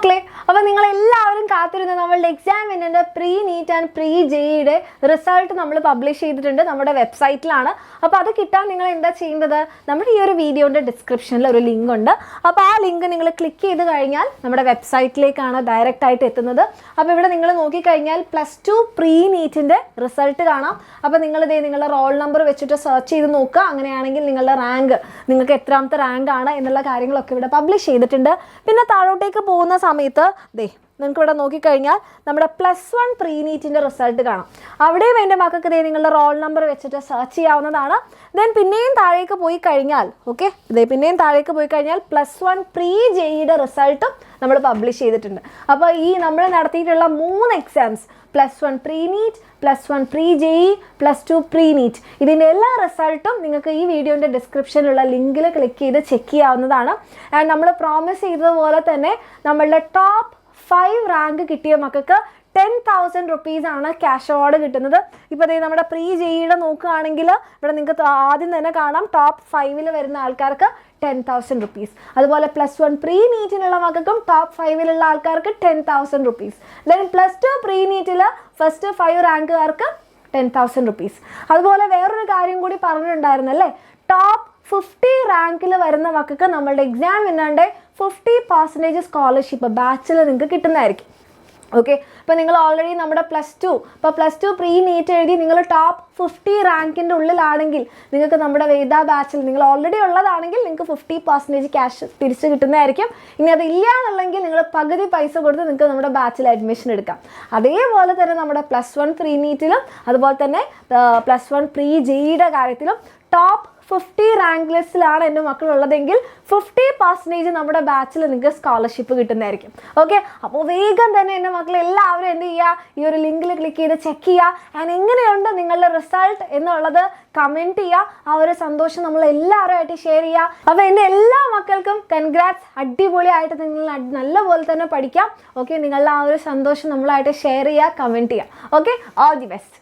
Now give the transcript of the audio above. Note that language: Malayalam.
മക്കളെ, അപ്പോൾ നിങ്ങളെല്ലാവരും കാത്തിരുന്ന നമ്മളുടെ എക്സാം വിന്നറിൻ്റെ പ്രീ നീറ്റ് ആൻഡ് പ്രീ ജെഇയുടെ റിസൾട്ട് നമ്മൾ പബ്ലിഷ് ചെയ്തിട്ടുണ്ട് നമ്മുടെ വെബ്സൈറ്റിലാണ്. അപ്പോൾ അത് കിട്ടാൻ നിങ്ങൾ എന്താ ചെയ്യേണ്ടത്? നമ്മുടെ ഈ ഒരു വീഡിയോൻ്റെ ഡിസ്ക്രിപ്ഷനിൽ ഒരു ലിങ്ക് ഉണ്ട്. അപ്പോൾ ആ ലിങ്ക് നിങ്ങൾ ക്ലിക്ക് ചെയ്ത് കഴിഞ്ഞാൽ നമ്മുടെ വെബ്സൈറ്റിലേക്കാണ് ഡയറക്റ്റ് ആയിട്ട് എത്തുന്നത്. അപ്പോൾ ഇവിടെ നിങ്ങൾ നോക്കിക്കഴിഞ്ഞാൽ +2 പ്രീ നീറ്റിൻ്റെ റിസൾട്ട് കാണാം. അപ്പോൾ നിങ്ങളിതേ നിങ്ങളുടെ റോൾ നമ്പർ വെച്ചിട്ട് സെർച്ച് ചെയ്ത് നോക്കുക. അങ്ങനെയാണെങ്കിൽ നിങ്ങളുടെ റാങ്ക്, നിങ്ങൾക്ക് എത്രാമത്തെ റാങ്ക് ആണ് എന്നുള്ള കാര്യങ്ങളൊക്കെ ഇവിടെ പബ്ലിഷ് ചെയ്തിട്ടുണ്ട്. പിന്നെ താഴോട്ടേക്ക് പോകുന്ന സമയത്ത് നിങ്ങൾക്ക് ഇവിടെ നോക്കിക്കഴിഞ്ഞാൽ നമ്മുടെ +1 പ്രീ നീറ്റിൻ്റെ റിസൾട്ട് കാണാം. അവിടെയും എൻ്റെ മക്കൾക്ക് നിങ്ങളുടെ റോൾ നമ്പർ വെച്ചിട്ട് സെർച്ച് ചെയ്യാവുന്നതാണ്. ദെൻ പിന്നെയും താഴേക്ക് പോയി കഴിഞ്ഞാൽ പിന്നെയും താഴേക്ക് പോയി കഴിഞ്ഞാൽ +1 പ്രീ ജെഇയുടെ റിസൾട്ടും നമ്മൾ പബ്ലിഷ് ചെയ്തിട്ടുണ്ട്. അപ്പോൾ ഈ നമ്മൾ നടത്തിയിട്ടുള്ള 3 exams, +1 pre NEET, +1 pre JEE, +2 pre NEET, ഇതിൻ്റെ എല്ലാ റിസൾട്ടും നിങ്ങൾക്ക് ഈ വീഡിയോൻ്റെ ഡിസ്ക്രിപ്ഷനിലുള്ള ലിങ്കിൽ ക്ലിക്ക് ചെയ്ത് ചെക്ക് ചെയ്യാവുന്നതാണ്. ആൻഡ് നമ്മൾ പ്രോമിസ് ചെയ്തതുപോലെ തന്നെ നമ്മളുടെ ടോപ്പ് 5 റാങ്ക് കിട്ടിയ മക്കൾക്ക് 10,000 റുപ്പീസാണ് ക്യാഷ് അവാർഡ് കിട്ടുന്നത്. ഇപ്പോൾ നമ്മുടെ പ്രീ ജെഇയുടെ നോക്കുകയാണെങ്കിൽ ഇവിടെ നിങ്ങൾക്ക് ആദ്യം തന്നെ കാണാം ടോപ്പ് 5 വരുന്ന ആൾക്കാർക്ക് 10,000 റുപ്പീസ്. അതുപോലെ +1 പ്രീ നീറ്റിനുള്ള മക്കൾക്കും ടോപ്പ് 5 ആൾക്കാർക്ക് 10,000 റുപ്പീസ്. ദെൻ +2 പ്രീ നീറ്റിൽ ഫസ്റ്റ് 5 റാങ്കുകാർക്ക് 10,000 റുപ്പീസ്. അതുപോലെ വേറൊരു കാര്യം കൂടി പറഞ്ഞിട്ടുണ്ടായിരുന്നല്ലേ, ടോപ്പ് 50 റാങ്കിൽ വരുന്ന മക്കൾക്ക് നമ്മളുടെ എക്സാം വിന്നറിൻ്റെ 50% സ്കോളർഷിപ്പ് ബാച്ചിൽ നിങ്ങൾക്ക് കിട്ടുന്നതായിരിക്കും. ഓക്കെ, ഇപ്പോൾ നിങ്ങൾ ഓൾറെഡി നമ്മുടെ +2 പ്രീ നീറ്റ് എഴുതി നിങ്ങൾ ടോപ്പ് 50 റാങ്കിൻ്റെ ഉള്ളിലാണെങ്കിൽ നിങ്ങൾക്ക് നമ്മുടെ വേദ ബാച്ചിൽ നിങ്ങൾ ഓൾറെഡി ഉള്ളതാണെങ്കിൽ നിങ്ങൾക്ക് 50% ക്യാഷ് തിരിച്ച് കിട്ടുന്നതായിരിക്കും. ഇനി അതില്ല എന്നുണ്ടെങ്കിൽ നിങ്ങൾ പകുതി പൈസ കൊടുത്ത് നിങ്ങൾക്ക് നമ്മുടെ ബാച്ചിൽ അഡ്മിഷൻ എടുക്കാം. അതേപോലെ തന്നെ നമ്മുടെ +1 പ്രീ നീറ്റിലും അതുപോലെ തന്നെ +1 പ്രീ ജെഇയുടെ കാര്യത്തിലും ടോപ്പ് 50 റാങ്ക് ലിസ്റ്റിലാണ് എൻ്റെ മക്കളുള്ളതെങ്കിൽ 50% നമ്മുടെ ബാച്ചിൽ നിങ്ങൾക്ക് സ്കോളർഷിപ്പ് കിട്ടുന്നതായിരിക്കും. ഓക്കെ, അപ്പോൾ വേഗം തന്നെ എൻ്റെ മക്കൾ എല്ലാവരും എന്ത് ചെയ്യുക, ഈ ഒരു ലിങ്കിൽ ക്ലിക്ക് ചെയ്ത് ചെക്ക് ചെയ്യുക. ആൻഡ് എങ്ങനെയുണ്ട് നിങ്ങളുടെ റിസൾട്ട് എന്നുള്ളത് കമൻറ്റ് ചെയ്യുക. ആ ഒരു സന്തോഷം നമ്മൾ എല്ലാവരുമായിട്ട് ഷെയർ ചെയ്യുക. അപ്പോൾ എൻ്റെ എല്ലാ മക്കൾക്കും കൺഗ്രാറ്റ്സ്, അടിപൊളിയായിട്ട് നിങ്ങൾ നല്ലപോലെ തന്നെ പഠിക്കാം. ഓക്കെ, നിങ്ങളുടെ ആ ഒരു സന്തോഷം നമ്മളായിട്ട് ഷെയർ ചെയ്യുക, കമൻറ്റ് ചെയ്യുക. Okay, all the best.